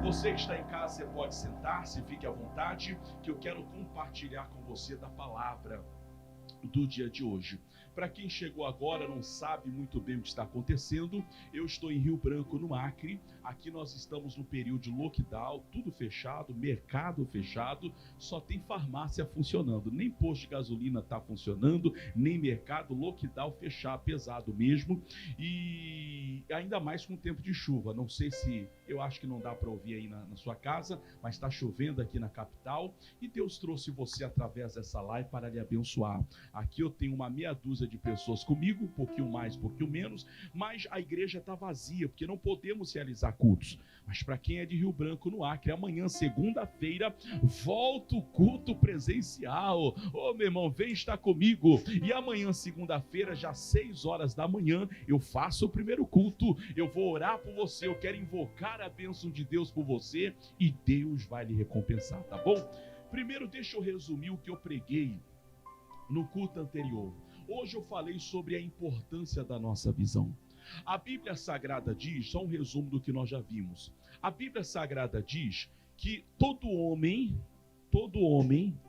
Você que está em casa, você pode sentar-se, fique à vontade, que eu quero compartilhar com você da palavra do dia de hoje. Para quem chegou agora, não sabe muito bem o que está acontecendo, eu estou em Rio Branco, no Acre. Aqui nós estamos no período de lockdown, tudo fechado, mercado fechado, só tem farmácia funcionando, nem posto de gasolina está funcionando, nem mercado, lockdown fechado, pesado mesmo, e ainda mais com o tempo de chuva. Não sei se, eu acho que não dá para ouvir aí na sua casa, mas está chovendo aqui na capital, e Deus trouxe você através dessa live para lhe abençoar. Aqui eu tenho uma meia dúzia de pessoas comigo, um pouquinho mais, um pouquinho menos, mas a igreja está vazia, porque não podemos realizar cultos. Mas para quem é de Rio Branco, no Acre, amanhã, segunda-feira, volta o culto presencial. Ô, meu irmão, vem estar comigo. E amanhã, segunda-feira, já 6 horas da manhã, eu faço o primeiro culto. Eu vou orar por você, eu quero invocar a bênção de Deus por você e Deus vai lhe recompensar, tá bom? Primeiro, deixa eu resumir o que eu preguei no culto anterior. Hoje eu falei sobre a importância da nossa visão. A Bíblia Sagrada diz, só um resumo do que nós já vimos. A Bíblia Sagrada diz que todo homem,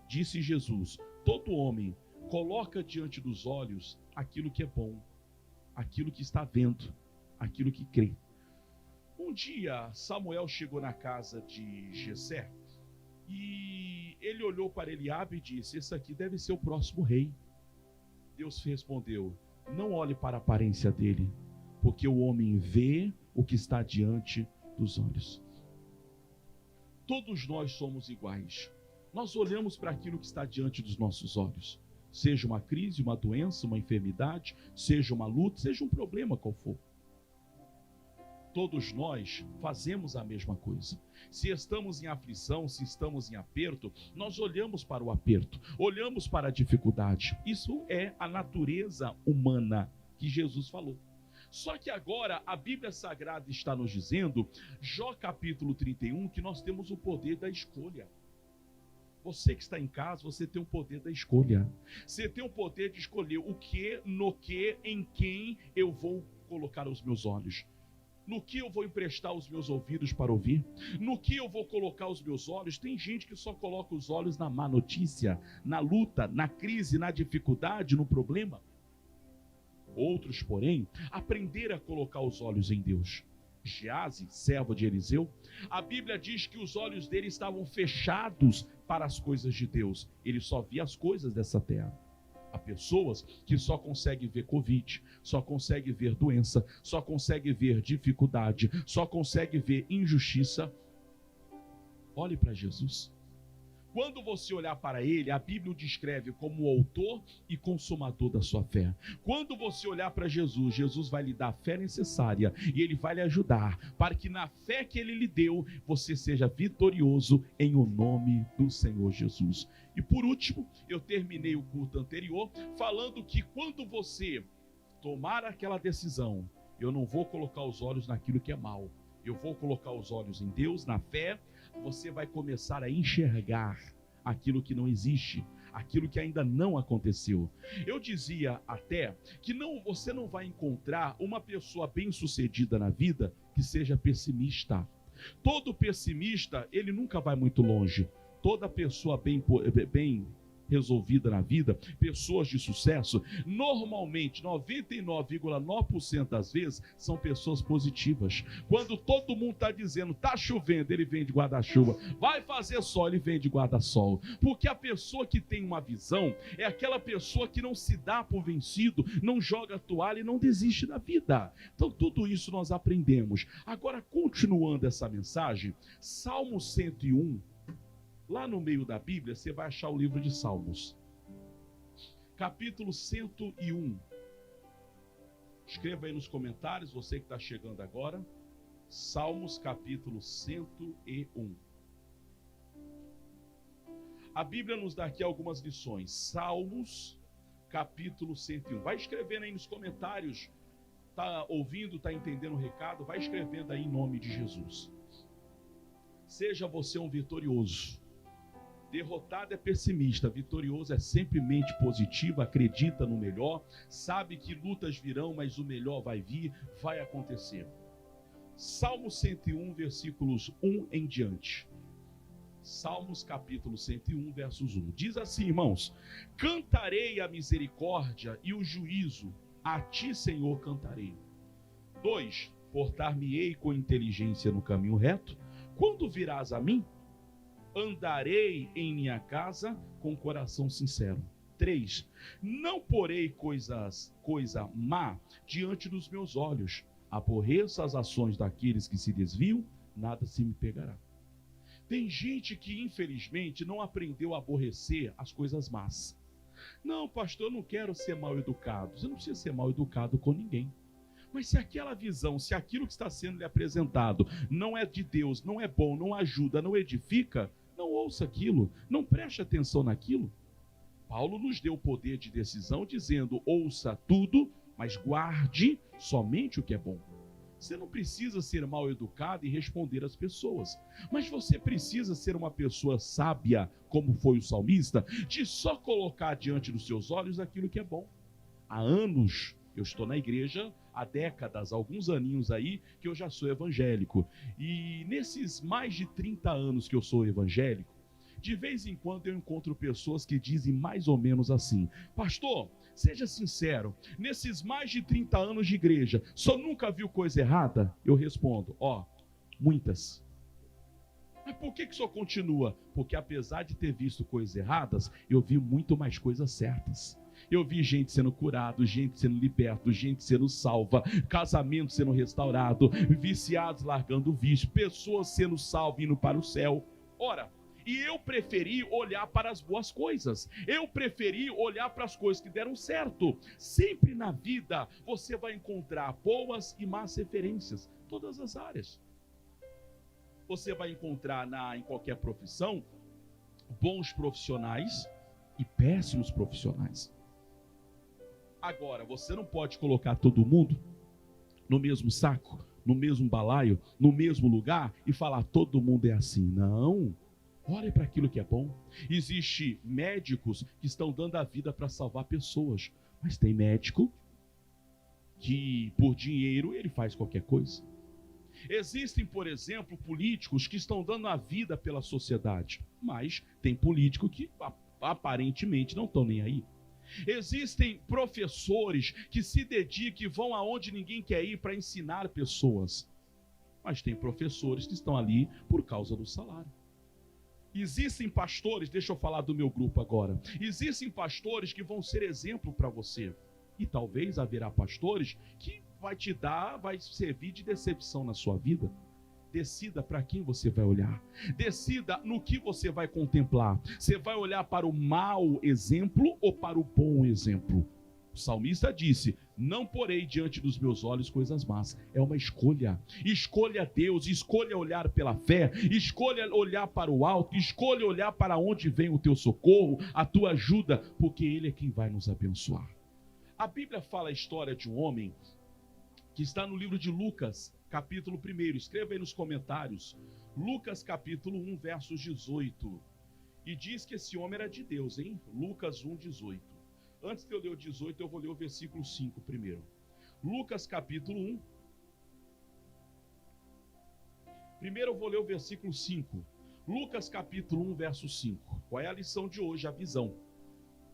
disse Jesus, todo homem coloca diante dos olhos aquilo que é bom, aquilo que está vendo, aquilo que crê. Um dia Samuel chegou na casa de Jessé e ele olhou para Eliabe e disse: esse aqui deve ser o próximo rei. Deus respondeu: não olhe para a aparência dele, porque o homem vê o que está diante dos olhos. Todos nós somos iguais. Nós olhamos para aquilo que está diante dos nossos olhos. Seja uma crise, uma doença, uma enfermidade, seja uma luta, seja um problema qual for. Todos nós fazemos a mesma coisa. Se estamos em aflição, se estamos em aperto, nós olhamos para o aperto, olhamos para a dificuldade. Isso é a natureza humana que Jesus falou. Só que agora a Bíblia Sagrada está nos dizendo, Jó capítulo 31, que nós temos o poder da escolha. Você que está em casa, você tem o poder da escolha. Você tem o poder de escolher o que, no que, em quem eu vou colocar os meus olhos. No que eu vou emprestar os meus ouvidos para ouvir? No que eu vou colocar os meus olhos? Tem gente que só coloca os olhos na má notícia, na luta, na crise, na dificuldade, no problema. Outros, porém, aprenderam a colocar os olhos em Deus. Geazi, servo de Eliseu, a Bíblia diz que os olhos dele estavam fechados para as coisas de Deus. Ele só via as coisas dessa terra. Há pessoas que só conseguem ver Covid, só conseguem ver doença, só conseguem ver dificuldade, só conseguem ver injustiça. Olhe para Jesus. Quando você olhar para ele, a Bíblia o descreve como o autor e consumador da sua fé. Quando você olhar para Jesus, Jesus vai lhe dar a fé necessária e ele vai lhe ajudar para que na fé que ele lhe deu, você seja vitorioso em o nome do Senhor Jesus. E por último, eu terminei o culto anterior falando que quando você tomar aquela decisão, eu não vou colocar os olhos naquilo que é mal, eu vou colocar os olhos em Deus, na fé, você vai começar a enxergar aquilo que não existe, aquilo que ainda não aconteceu. Eu dizia até que você não vai encontrar uma pessoa bem-sucedida na vida que seja pessimista. Todo pessimista, ele nunca vai muito longe. Toda pessoa bem resolvida na vida, pessoas de sucesso, normalmente 99,9% das vezes são pessoas positivas. Quando todo mundo está dizendo está chovendo, ele vem de guarda-chuva, vai fazer sol, ele vem de guarda-sol, porque a pessoa que tem uma visão é aquela pessoa que não se dá por vencido, não joga a toalha e não desiste da vida. Então tudo isso nós aprendemos. Agora, continuando essa mensagem, Salmo 101, lá no meio da Bíblia, você vai achar o livro de Salmos. Capítulo 101. Escreva aí nos comentários, você que está chegando agora. Salmos, capítulo 101. A Bíblia nos dá aqui algumas lições. Salmos, capítulo 101. Vai escrevendo aí nos comentários. Está ouvindo, está entendendo o recado? Vai escrevendo aí em nome de Jesus. Seja você um vitorioso. Derrotado é pessimista, vitorioso é sempre mente positiva, acredita no melhor, sabe que lutas virão, mas o melhor vai vir, vai acontecer. Salmo 101, versículos 1 em diante. Salmos capítulo 101, versos 1. Diz assim, irmãos: cantarei a misericórdia e o juízo, a ti, Senhor, cantarei. 2. Portar-me-ei com inteligência no caminho reto. Quando virás a mim, andarei em minha casa com coração sincero. 3. Não porei coisa má diante dos meus olhos. Aborreço as ações daqueles que se desviam, nada se me pegará. Tem gente que, infelizmente, não aprendeu a aborrecer as coisas más. Não, pastor, eu não quero ser mal educado. Você não precisa ser mal educado com ninguém. Mas se aquela visão, se aquilo que está sendo lhe apresentado não é de Deus, não é bom, não ajuda, não edifica, não ouça aquilo, não preste atenção naquilo. Paulo nos deu o poder de decisão dizendo: ouça tudo, mas guarde somente o que é bom. Você não precisa ser mal educado e responder às pessoas, mas você precisa ser uma pessoa sábia, como foi o salmista, de só colocar diante dos seus olhos aquilo que é bom. Há anos, eu estou na igreja, há décadas, alguns aninhos aí, que eu já sou evangélico. E nesses mais de 30 anos que eu sou evangélico, de vez em quando eu encontro pessoas que dizem mais ou menos assim: pastor, seja sincero, nesses mais de 30 anos de igreja, só nunca viu coisa errada? Eu respondo: muitas. Mas por que o senhor continua? Porque apesar de ter visto coisas erradas, eu vi muito mais coisas certas. Eu vi gente sendo curado, gente sendo liberto, gente sendo salva, casamento sendo restaurado, viciados largando o vício, pessoas sendo salvas indo para o céu. Ora, e eu preferi olhar para as boas coisas. Eu preferi olhar para as coisas que deram certo. Sempre na vida você vai encontrar boas e más referências. Todas as áreas. Você vai encontrar em qualquer profissão bons profissionais e péssimos profissionais. Agora, você não pode colocar todo mundo no mesmo saco, no mesmo balaio, no mesmo lugar e falar: todo mundo é assim. Não. Olhe para aquilo que é bom. Existem médicos que estão dando a vida para salvar pessoas, mas tem médico que por dinheiro ele faz qualquer coisa. Existem, por exemplo, políticos que estão dando a vida pela sociedade, mas tem político que aparentemente não estão nem aí. Existem professores que se dedicam e vão aonde ninguém quer ir para ensinar pessoas, mas tem professores que estão ali por causa do salário. Existem pastores, deixa eu falar do meu grupo agora. Existem pastores que vão ser exemplo para você. E talvez haverá pastores que vai servir de decepção na sua vida. Decida para quem você vai olhar. Decida no que você vai contemplar. Você vai olhar para o mau exemplo ou para o bom exemplo? O salmista disse: não porei diante dos meus olhos coisas más. É uma escolha. Escolha Deus, escolha olhar pela fé, escolha olhar para o alto, escolha olhar para onde vem o teu socorro, a tua ajuda, porque Ele é quem vai nos abençoar. A Bíblia fala a história de um homem que está no livro de Lucas, capítulo 1. Escreva aí nos comentários. Lucas capítulo 1, versos 18. E diz que esse homem era de Deus, hein? Lucas 1, 18. Antes de eu ler o 18, eu vou ler o versículo 5 primeiro. Lucas capítulo 1. Primeiro eu vou ler o versículo 5. Lucas capítulo 1, verso 5. Qual é a lição de hoje? A visão.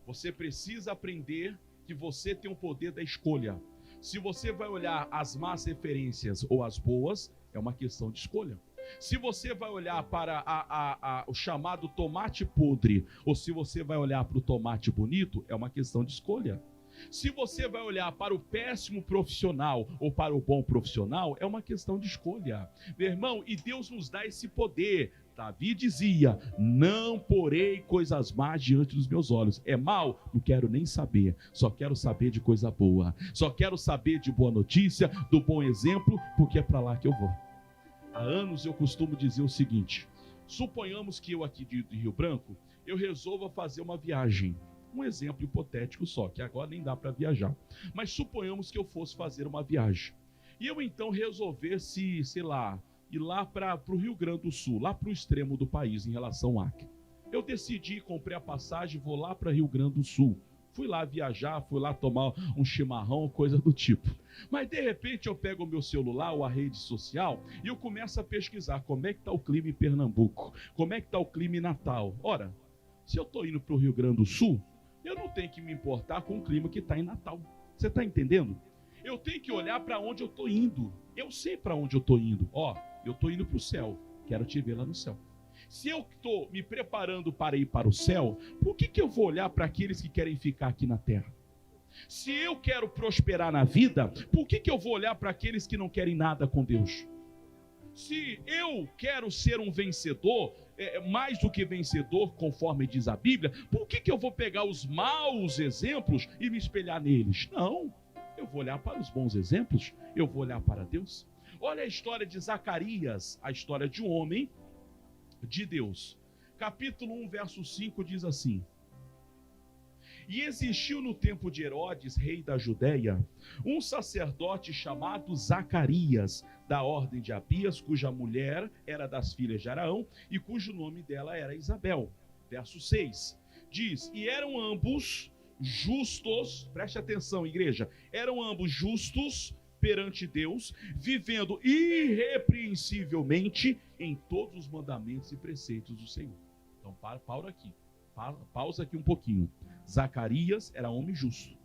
Você precisa aprender que você tem o poder da escolha. Se você vai olhar as más referências ou as boas, é uma questão de escolha. Se você vai olhar para o chamado tomate podre, ou se você vai olhar para o tomate bonito, é uma questão de escolha. Se você vai olhar para o péssimo profissional ou para o bom profissional, é uma questão de escolha. Meu irmão, e Deus nos dá esse poder. Davi dizia: não porei coisas más diante dos meus olhos. É mal? Não quero nem saber. Só quero saber de coisa boa. Só quero saber de boa notícia, do bom exemplo, porque é para lá que eu vou. Há anos eu costumo dizer o seguinte: suponhamos que eu aqui de Rio Branco, eu resolva fazer uma viagem. Um exemplo hipotético só, que agora nem dá para viajar. Mas suponhamos que eu fosse fazer uma viagem. E eu então resolvesse, sei lá, ir lá para o Rio Grande do Sul, lá para o extremo do país, em relação ao Acre. Eu decidi, comprei a passagem, vou lá para Rio Grande do Sul. Fui lá viajar, fui lá tomar um chimarrão, coisa do tipo. Mas de repente eu pego o meu celular ou a rede social e eu começo a pesquisar como é que está o clima em Pernambuco, como é que está o clima em Natal. Ora, se eu estou indo para o Rio Grande do Sul, eu não tenho que me importar com o clima que está em Natal. Você está entendendo? Eu tenho que olhar para onde eu estou indo. Eu sei para onde eu estou indo. Eu estou indo para o céu. Quero te ver lá no céu. Se eu estou me preparando para ir para o céu, por que eu vou olhar para aqueles que querem ficar aqui na terra? Se eu quero prosperar na vida, por que eu vou olhar para aqueles que não querem nada com Deus? Se eu quero ser um vencedor, mais do que vencedor, conforme diz a Bíblia, por que eu vou pegar os maus exemplos e me espelhar neles? Não, eu vou olhar para os bons exemplos, eu vou olhar para Deus. Olha a história de Zacarias, a história de um homem de Deus. Capítulo 1, verso 5 diz assim: E existiu no tempo de Herodes, rei da Judéia, um sacerdote chamado Zacarias, da ordem de Abias, cuja mulher era das filhas de Araão e cujo nome dela era Isabel. Verso 6 diz: E eram ambos justos, preste atenção, igreja, eram ambos justos perante Deus, vivendo irrepreensivelmente em todos os mandamentos e preceitos do Senhor. Então, pausa aqui um pouquinho. Zacarias era homem justo.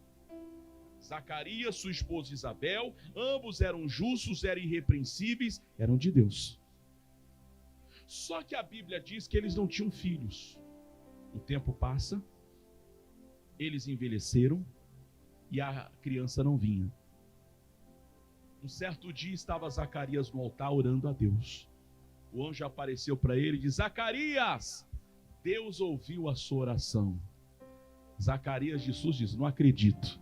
Zacarias, sua esposa Isabel, ambos eram justos, eram irrepreensíveis, eram de Deus. Só que a Bíblia diz que eles não tinham filhos. O tempo passa, eles envelheceram e a criança não vinha. Um certo dia estava Zacarias no altar orando a Deus. O anjo apareceu para ele e disse: Zacarias, Deus ouviu a sua oração. Zacarias de Sus diz: não acredito.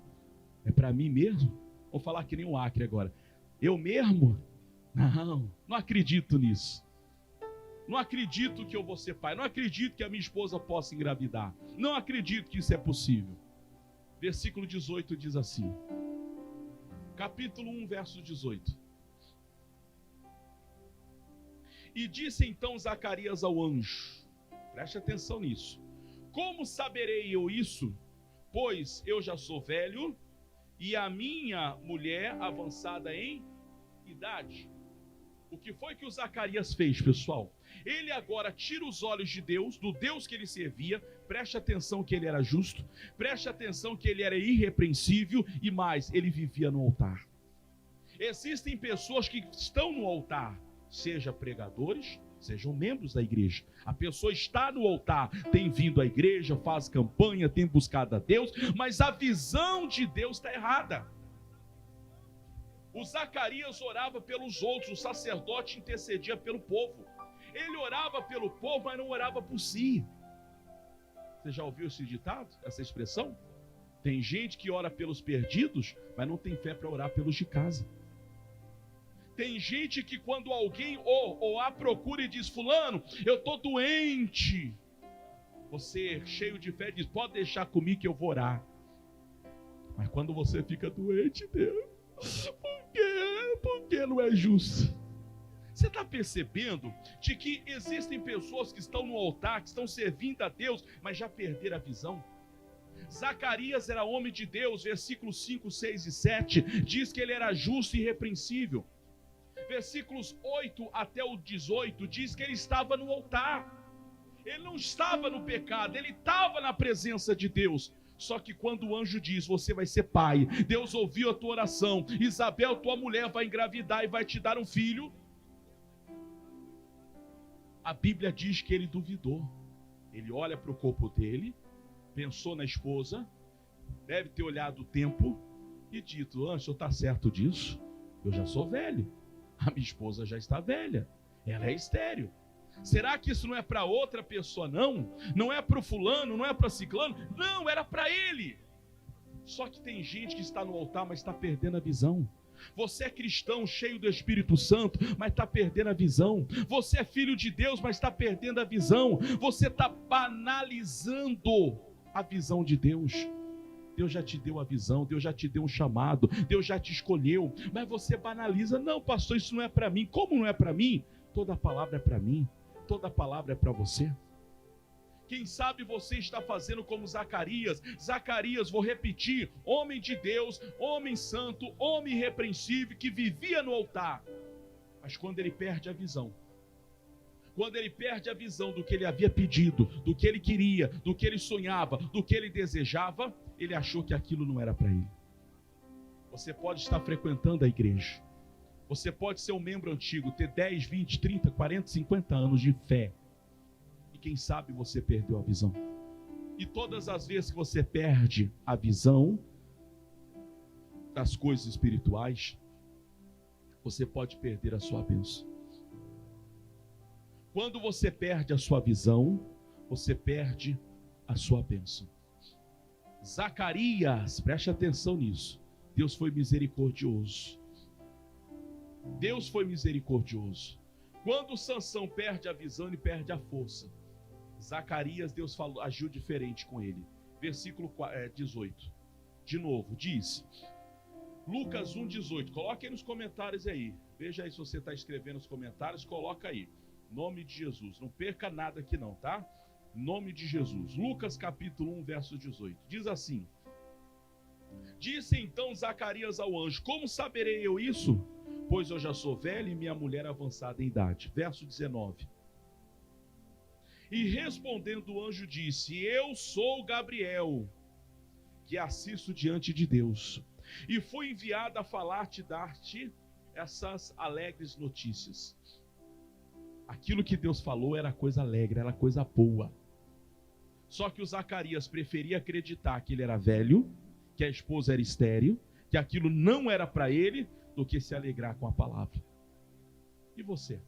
É para mim mesmo? Vou falar que nem o Acre agora. Eu mesmo? Não acredito nisso. Não acredito que eu vou ser pai. Não acredito que a minha esposa possa engravidar. Não acredito que isso é possível. Versículo 18 diz assim. Capítulo 1, verso 18. E disse então Zacarias ao anjo, preste atenção nisso: como saberei eu isso? Pois eu já sou velho e a minha mulher avançada em idade. O que foi que o Zacarias fez, pessoal? Ele agora tira os olhos de Deus, do Deus que ele servia. Preste atenção que ele era justo, preste atenção que ele era irrepreensível e mais, ele vivia no altar. Existem pessoas que estão no altar, seja pregadores, sejam membros da igreja. A pessoa está no altar, tem vindo à igreja, faz campanha, tem buscado a Deus, mas a visão de Deus está errada. O Zacarias orava pelos outros, o sacerdote intercedia pelo povo. Ele orava pelo povo, mas não orava por si. Você já ouviu esse ditado, essa expressão? Tem gente que ora pelos perdidos, mas não tem fé para orar pelos de casa. Tem gente que quando alguém ou a procura e diz: fulano, eu estou doente, você cheio de fé diz: pode deixar comigo que eu vou orar. Mas quando você fica doente, Deus, por quê? Porque não é justo. Você está percebendo de que existem pessoas que estão no altar, que estão servindo a Deus, mas já perderam a visão? Zacarias era homem de Deus, versículos 5, 6 e 7, diz que ele era justo e irrepreensível. Versículos 8 até o 18, diz que ele estava no altar. Ele não estava no pecado, ele estava na presença de Deus. Só que quando o anjo diz: você vai ser pai, Deus ouviu a tua oração, Isabel, tua mulher, vai engravidar e vai te dar um filho. A Bíblia diz que ele duvidou. Ele olha para o corpo dele, pensou na esposa, deve ter olhado o tempo e dito: anjo, o senhor está certo disso? Eu já sou velho, a minha esposa já está velha, ela é estéril. Será que isso não é para outra pessoa? Não é para o fulano, não é para ciclano, não, era para ele. Só que tem gente que está no altar, mas está perdendo a visão. Você é cristão, cheio do Espírito Santo, mas está perdendo a visão. Você é filho de Deus, mas está perdendo a visão. Você está banalizando a visão de Deus. Deus já te deu a visão, Deus já te deu um chamado, Deus já te escolheu, mas você banaliza: não, pastor, isso não é para mim. Como não é para mim? Toda palavra é para mim, toda palavra é para você. Quem sabe você está fazendo como Zacarias. Zacarias, vou repetir, homem de Deus, homem santo, homem irrepreensível, que vivia no altar. Mas quando ele perde a visão, do que ele havia pedido, do que ele queria, do que ele sonhava, do que ele desejava, ele achou que aquilo não era para ele. Você pode estar frequentando a igreja, você pode ser um membro antigo, ter 10, 20, 30, 40, 50 anos de fé, e quem sabe você perdeu a visão. E todas as vezes que você perde a visão das coisas espirituais, você pode perder a sua bênção. Quando você perde a sua visão, você perde a sua bênção. Zacarias, preste atenção nisso. Deus foi misericordioso. Deus foi misericordioso. Quando Sansão perde a visão, ele perde a força. Zacarias, Deus agiu diferente com ele. Versículo 18. De novo, diz. Lucas 1,18. Coloque aí nos comentários aí. Veja aí se você está escrevendo os comentários. Coloca aí. Nome de Jesus. Não perca nada aqui não, tá? Nome de Jesus. Lucas capítulo 1, verso 18. Diz assim. Disse então Zacarias ao anjo: como saberei eu isso? Pois eu já sou velho e minha mulher avançada em idade. Verso 19. E respondendo o anjo disse: eu sou Gabriel, que assisto diante de Deus, e fui enviado a falar-te, dar-te essas alegres notícias. Aquilo que Deus falou era coisa alegre, era coisa boa. Só que o Zacarias preferia acreditar que ele era velho, que a esposa era estéril, que aquilo não era para ele, do que se alegrar com a palavra. E você?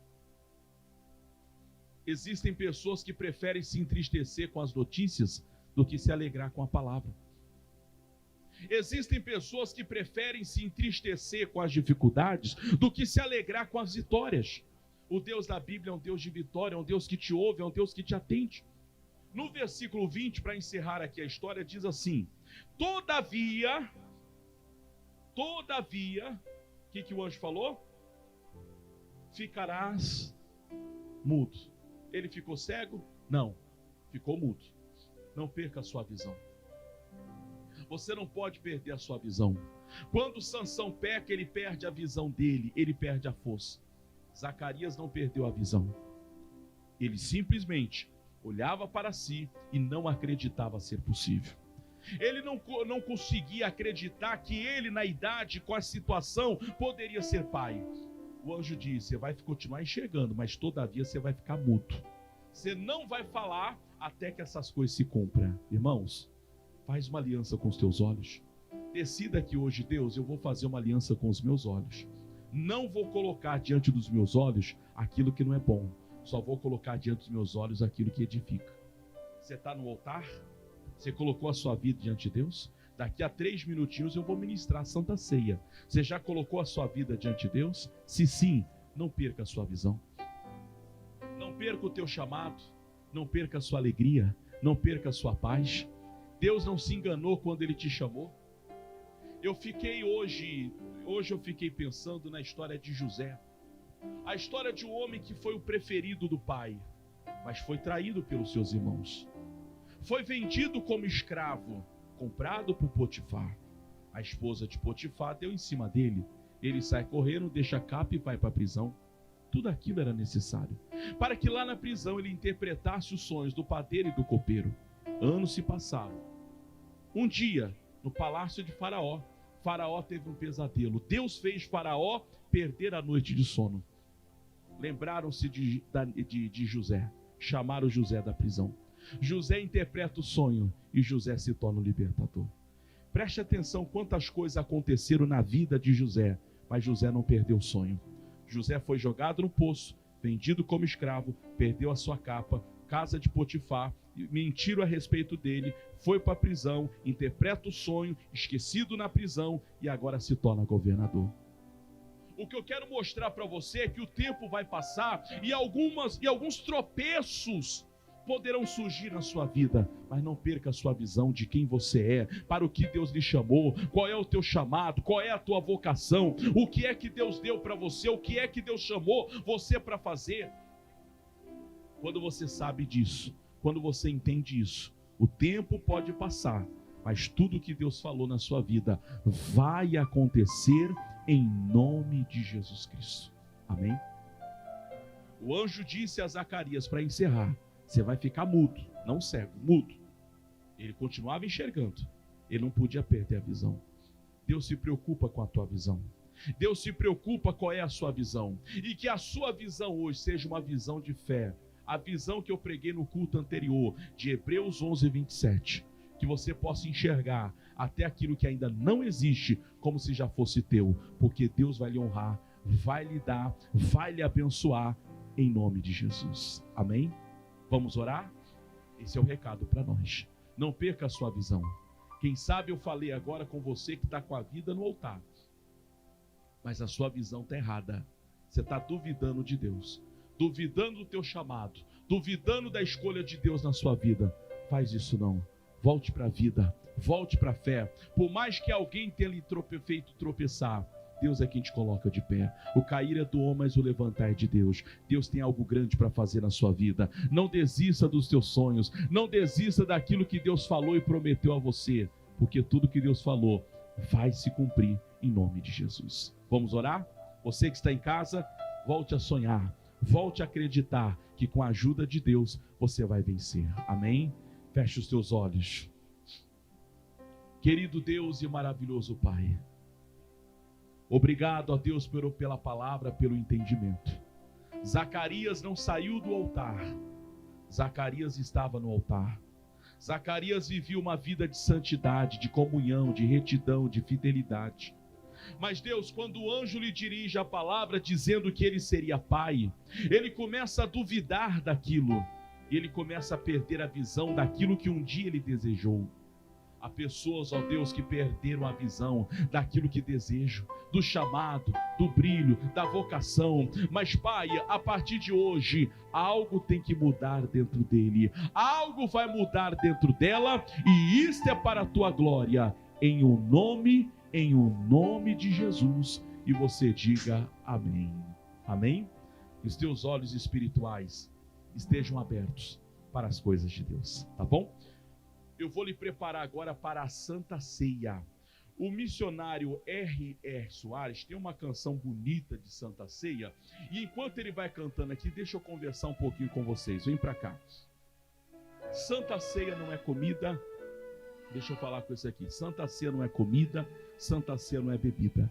Existem pessoas que preferem se entristecer com as notícias do que se alegrar com a palavra. Existem pessoas que preferem se entristecer com as dificuldades do que se alegrar com as vitórias. O Deus da Bíblia é um Deus de vitória, é um Deus que te ouve, é um Deus que te atende. No versículo 20, para encerrar aqui a história, diz assim: Todavia, o que o anjo falou? Ficarás mudo. Ele ficou cego? Não, ficou mudo. Não perca a sua visão. Você não pode perder a sua visão. Quando Sansão peca, ele perde a visão dele, ele perde a força. Zacarias não perdeu a visão. Ele simplesmente olhava para si e não acreditava ser possível. Ele não conseguia acreditar que ele, na idade, com a situação, poderia ser pai. O anjo disse: você vai continuar enxergando, mas todavia você vai ficar mudo. Você não vai falar até que essas coisas se cumpram. Irmãos, faz uma aliança com os teus olhos. Decida que hoje, Deus, eu vou fazer uma aliança com os meus olhos. Não vou colocar diante dos meus olhos aquilo que não é bom. Só vou colocar diante dos meus olhos aquilo que edifica. Você está no altar? Você colocou a sua vida diante de Deus? Daqui a 3 minutinhos eu vou ministrar a Santa Ceia. Você já colocou a sua vida diante de Deus? Se sim, não perca a sua visão. Não perca o teu chamado. Não perca a sua alegria. Não perca a sua paz. Deus não se enganou quando Ele te chamou. Hoje eu fiquei pensando na história de José. A história de um homem que foi o preferido do pai, mas foi traído pelos seus irmãos. Foi vendido como escravo, comprado por Potifar. A esposa de Potifar deu em cima dele. Ele sai correndo, deixa a capa e vai para a prisão. Tudo aquilo era necessário para que lá na prisão ele interpretasse os sonhos do padeiro e do copeiro. Anos se passaram. Um dia, no palácio de Faraó, Faraó teve um pesadelo. Deus fez Faraó perder a noite de sono. Lembraram-se de José. Chamaram José da prisão. José interpreta o sonho e José se torna o libertador. Preste atenção quantas coisas aconteceram na vida de José, mas José não perdeu o sonho. José foi jogado no poço, vendido como escravo, perdeu a sua capa, casa de Potifar, mentiram a respeito dele, foi para a prisão, interpreta o sonho, esquecido na prisão e agora se torna governador. O que eu quero mostrar para você é que o tempo vai passar e alguns tropeços poderão surgir na sua vida, mas não perca a sua visão de quem você é, para o que Deus lhe chamou, qual é o teu chamado, qual é a tua vocação, o que é que Deus deu para você, o que é que Deus chamou você para fazer. Quando você sabe disso, Quando você entende isso, o tempo pode passar, mas tudo que Deus falou na sua vida vai acontecer em nome de Jesus Cristo. Amém? O anjo disse a Zacarias, para encerrar: você vai ficar mudo, não cego, mudo. Ele continuava enxergando, ele não podia perder a visão. Deus se preocupa com a tua visão. Deus se preocupa qual é a sua visão. E que a sua visão hoje seja uma visão de fé. A visão que eu preguei no culto anterior, de Hebreus 11, 27. Que você possa enxergar até aquilo que ainda não existe, como se já fosse teu. Porque Deus vai lhe honrar, vai lhe dar, vai lhe abençoar, em nome de Jesus. Amém? Vamos orar? Esse é o recado para nós. Não perca a sua visão. Quem sabe eu falei agora com você que está com a vida no altar, mas a sua visão está errada. Você está duvidando de Deus, duvidando do teu chamado, duvidando da escolha de Deus na sua vida. Faz isso não. Volte para a vida, volte para a fé. Por mais que alguém tenha lhe feito tropeçar, Deus é quem te coloca de pé. O cair é do homem, mas o levantar é de Deus. Deus tem algo grande para fazer na sua vida. Não desista dos teus sonhos. Não desista daquilo que Deus falou e prometeu a você. Porque tudo que Deus falou vai se cumprir em nome de Jesus. Vamos orar? Você que está em casa, volte a sonhar. Volte a acreditar que com a ajuda de Deus você vai vencer. Amém? Feche os teus olhos. Querido Deus e maravilhoso Pai, obrigado a Deus pela palavra, pelo entendimento. Zacarias não saiu do altar. Zacarias estava no altar. Zacarias vivia uma vida de santidade, de comunhão, de retidão, de fidelidade. Mas Deus, quando o anjo lhe dirige a palavra dizendo que ele seria pai, ele começa a duvidar daquilo. Ele começa a perder a visão daquilo que um dia ele desejou. Há pessoas, ó Deus, que perderam a visão daquilo que desejam, do chamado, do brilho, da vocação. Mas Pai, a partir de hoje, algo tem que mudar dentro dele. Algo vai mudar dentro dela, e isto é para a tua glória. Em o nome de Jesus. E você diga amém. Amém? E os teus olhos espirituais estejam abertos para as coisas de Deus, tá bom? Eu vou lhe preparar agora para a Santa Ceia. O missionário R.R. Soares tem uma canção bonita de Santa Ceia. E enquanto ele vai cantando aqui, deixa eu conversar um pouquinho com vocês. Vem para cá. Santa Ceia não é comida. Deixa eu falar com isso aqui. Santa Ceia não é comida. Santa Ceia não é bebida.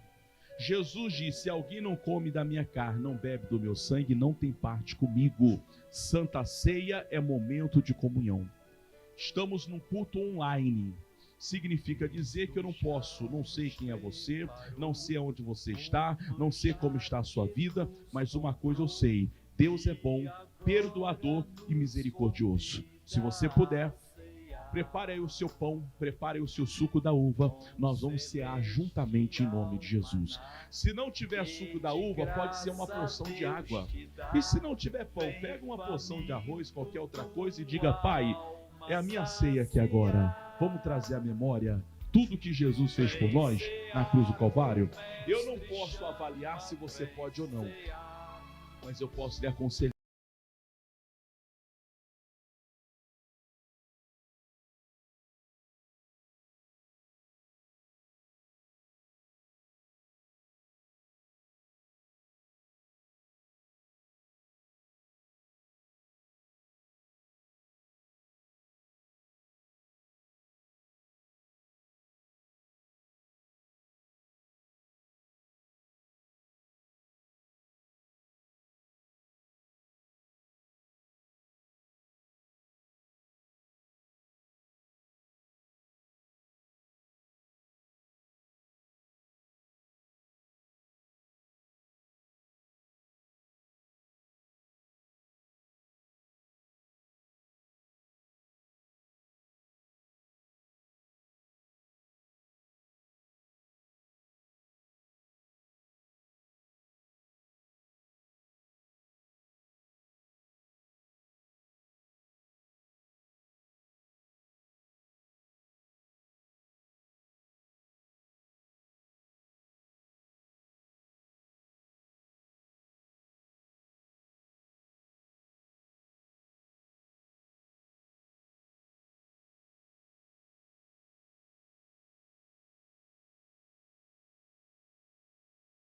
Jesus disse: se alguém não come da minha carne, não bebe do meu sangue, não tem parte comigo. Santa Ceia é momento de comunhão. Estamos num culto online. Significa dizer que eu não posso, não sei quem é você, não sei onde você está, não sei como está a sua vida, mas uma coisa eu sei: Deus é bom, perdoador e misericordioso. Se você puder, prepare aí o seu pão, prepare aí o seu suco da uva. Nós vamos cear juntamente em nome de Jesus. Se não tiver suco da uva, pode ser uma porção de água. E se não tiver pão, pega uma porção de arroz, qualquer outra coisa, e diga: Pai, é a minha ceia aqui agora. Vamos trazer à memória tudo que Jesus fez por nós na cruz do Calvário. Eu não posso avaliar se você pode ou não, mas eu posso lhe aconselhar.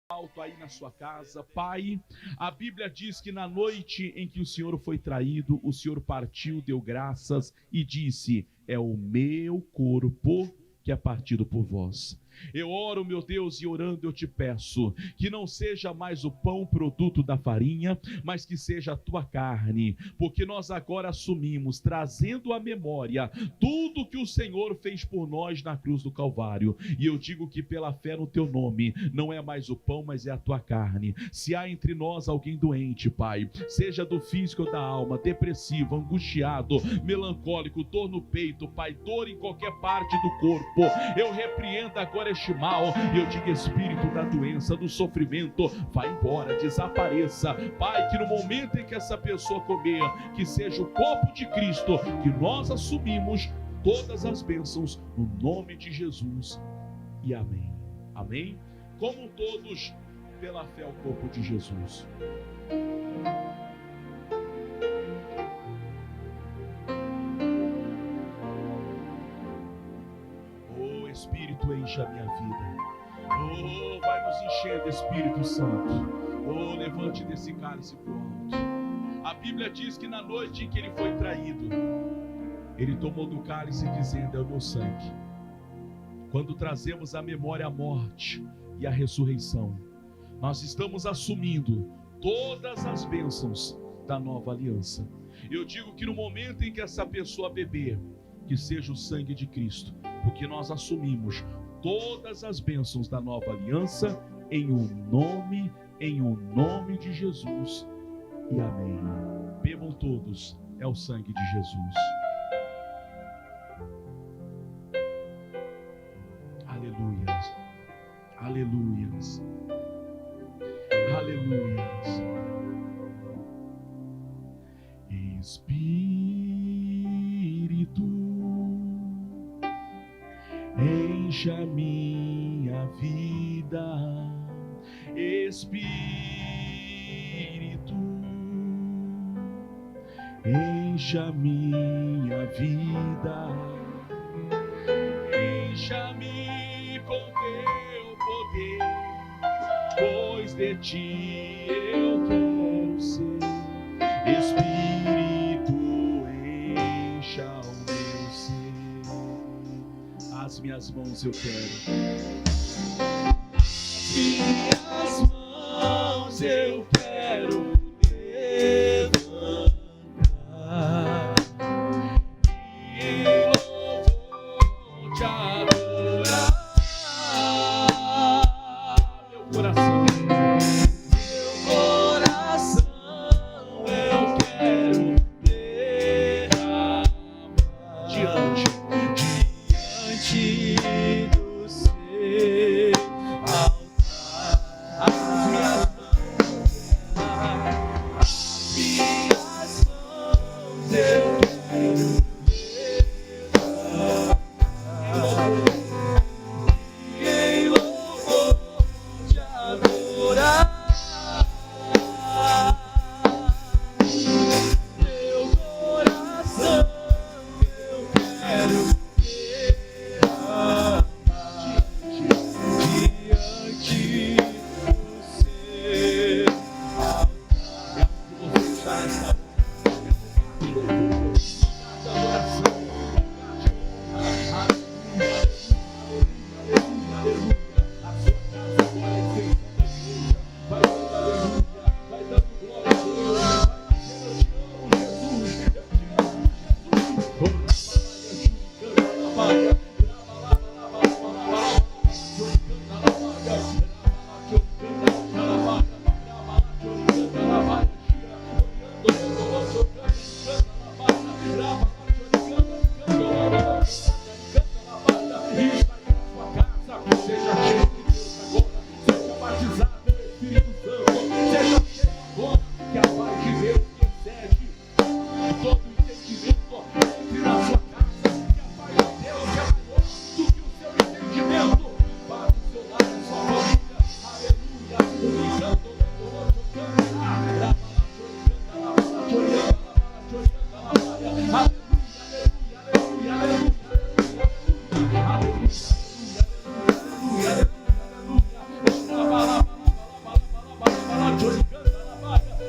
alto aí na sua casa. Pai, a Bíblia diz que na noite em que o Senhor foi traído, o Senhor partiu, deu graças e disse: é o meu corpo que é partido por vós. Eu oro, meu Deus, e orando eu te peço que não seja mais o pão produto da farinha, mas que seja a tua carne, porque nós agora assumimos, trazendo à memória tudo que o Senhor fez por nós na cruz do Calvário. E eu digo que pela fé no teu nome, não é mais o pão, mas é a tua carne. Se há entre nós alguém doente, Pai, seja do físico ou da alma, depressivo, angustiado, melancólico, dor no peito, Pai, dor em qualquer parte do corpo, eu repreendo agora este mal, e eu digo: espírito da doença, do sofrimento, vai embora, desapareça, Pai, que no momento em que essa pessoa comer, que seja o corpo de Cristo, que nós assumimos todas as bênçãos, no nome de Jesus, e amém, amém. Como todos, pela fé ao corpo de Jesus. Espírito, enche a minha vida. Oh, vai nos enchendo, Espírito Santo. Oh, levante desse cálice para o alto. A Bíblia diz que na noite em que ele foi traído, ele tomou do cálice dizendo: é o meu sangue. Quando trazemos à memória a morte e a ressurreição, nós estamos assumindo todas as bênçãos da nova aliança. Eu digo que no momento em que essa pessoa beber, que seja o sangue de Cristo, porque nós assumimos todas as bênçãos da nova aliança em o nome de Jesus, e amém. Bebam todos, é o sangue de Jesus. Aleluias, aleluias, aleluias. Espírito, enche a minha vida. Espírito, enche a minha vida. Encha-me com teu poder, pois de ti eu quero ser. Espírito, encha o meu ser. As minhas mãos eu quero. Minhas mãos eu quero levantar e louvor te adorar. Meu coração eu quero derramar diante do seu altar. As minhas mãos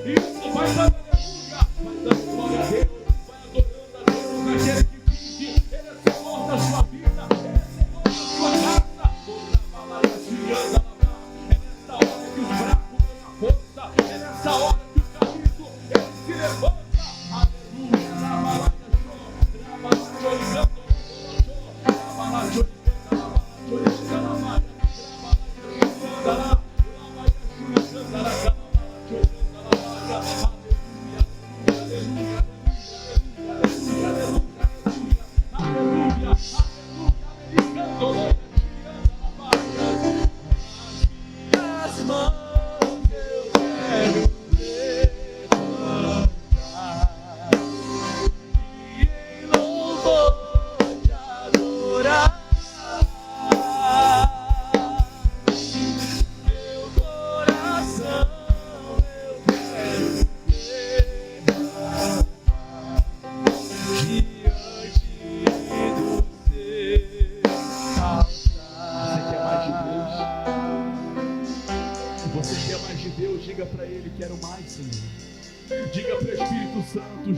Isso, vai dando aleluia, vai dando glória a Deus, vai adorando a Deus, aquele que vive, Ele é Senhor da sua vida, Ele é Senhor da sua casa. É nessa hora que os fracos ganham força, é nessa hora que o caído, ele se levanta. Aleluia,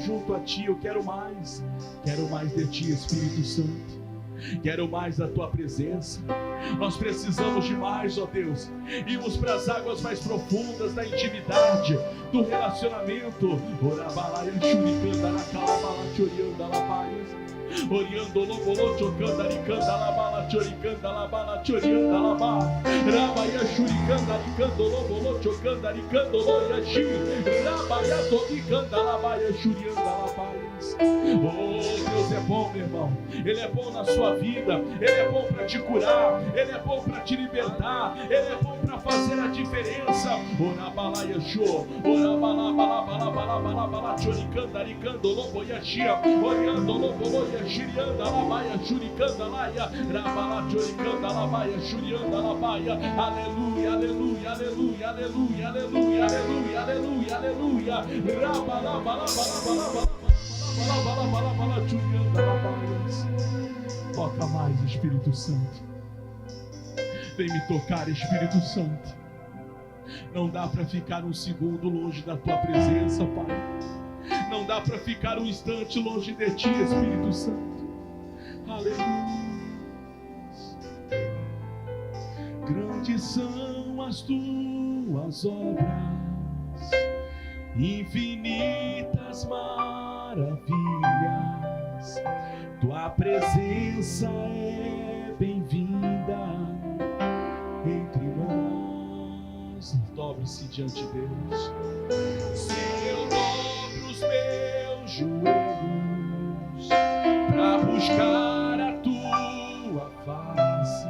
junto a Ti, eu quero mais de Ti, Espírito Santo, quero mais da Tua presença. Nós precisamos de mais, ó Deus, irmos para as águas mais profundas da intimidade, do relacionamento. Oriando lobolo chocanda ricanda la bala choricanda la bala chorianda la ba rabaya churicanda ricando lobolo chocanda ricando loyashi rabaya todicanda la baia churianda la paz. Oh, Deus é bom, meu irmão. Ele é bom na sua vida. Ele é bom para te curar. Ele é bom para te libertar. Ele é bom para fazer a diferença. Ora bala yasho, ora bala bala bala bala bala bala choricanda ricando loboyashi oriando lobolo Shirianda la baia, Shuricanda laia, Rabala Choricanda la baia, Shurianda la baia, aleluia, aleluia, aleluia, aleluia, aleluia, aleluia, aleluia, aleluia, Rabala bala bala bala bala bala bala bala Shurianda la baia. Toca mais, Espírito Santo. Vem me tocar, Espírito Santo. Não dá para ficar um segundo longe da tua presença, Pai. Não dá para ficar um instante longe de Ti, Espírito Santo. Aleluia. Grandes são as Tuas obras, infinitas maravilhas. Tua presença é bem-vinda entre nós. Dobre-se diante de Deus. Senhor, meus joelhos para buscar a Tua face,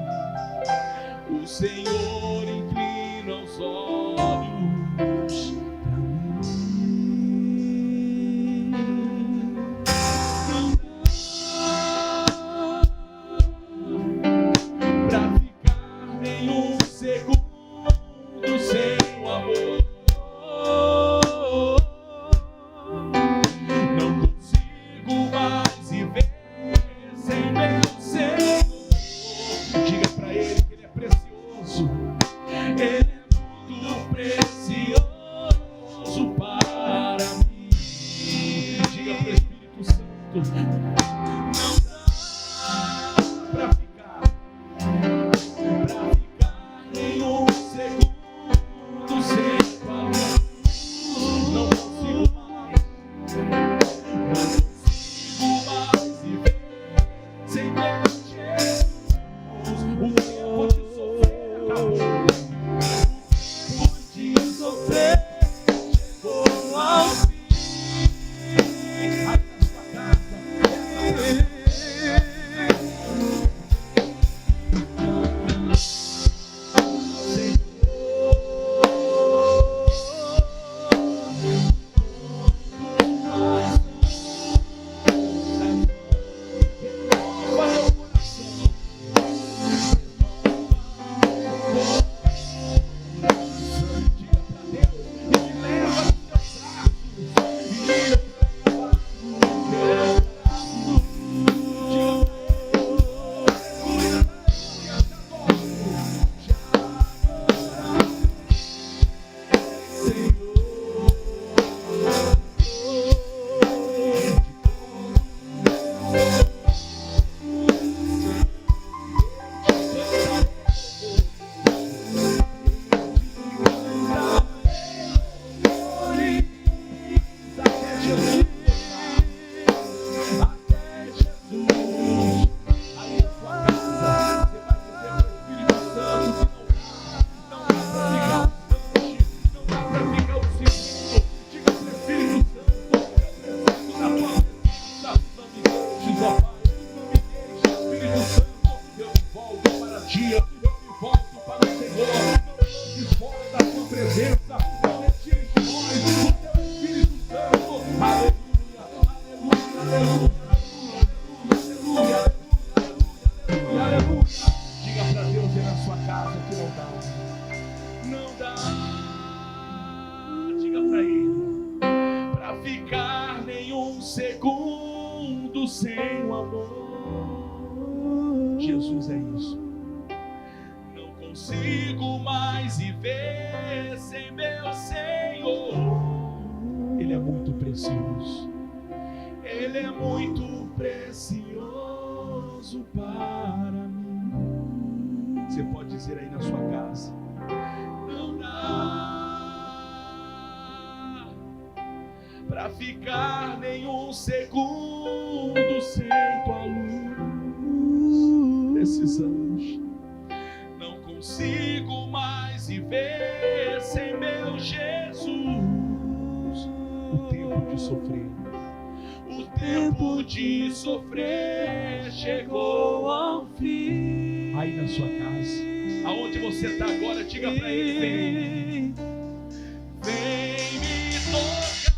o Senhor inclina os olhos para mim. Não dá para ficar nenhum segundo sem o amor. ficar nenhum segundo sem o amor. Jesus é isso. Não consigo mais viver sem meu Senhor. Ele é muito precioso. Ele é muito precioso para mim. Você pode dizer aí na sua casa: não dá pra ficar nenhum segundo sem tua luz. Precisamos. Não consigo mais viver sem meu Jesus. O tempo de sofrer, o tempo de sofrer chegou ao fim. Aí na sua casa, aonde você está agora, diga para ele: vem me tocar,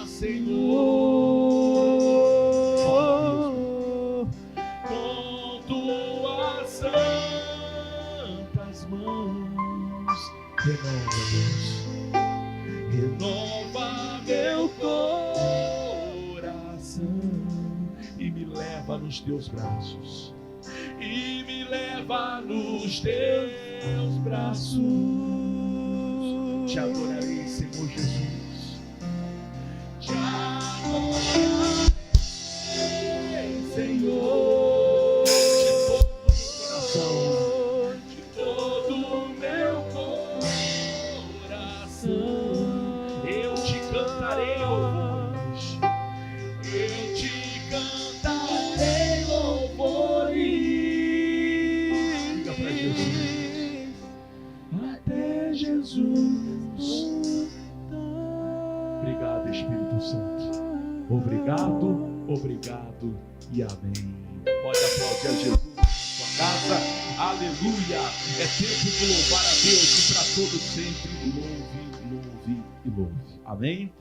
Senhor, com tuas santas mãos. Renova meu coração e me leva nos teus braços. E me leva nos teus braços. Te adorarei, Senhor Jesus. Te adorarei, Senhor, de todo o coração, de todo o meu coração. Eu te cantarei louvores. Eu te cantarei louvores. Até Jesus. Obrigado, Espírito Santo. Obrigado, obrigado e amém. Pode aplaudir a Jesus sua casa. Aleluia. É tempo de louvar a Deus e para todo sempre louve, louve e louve. Amém.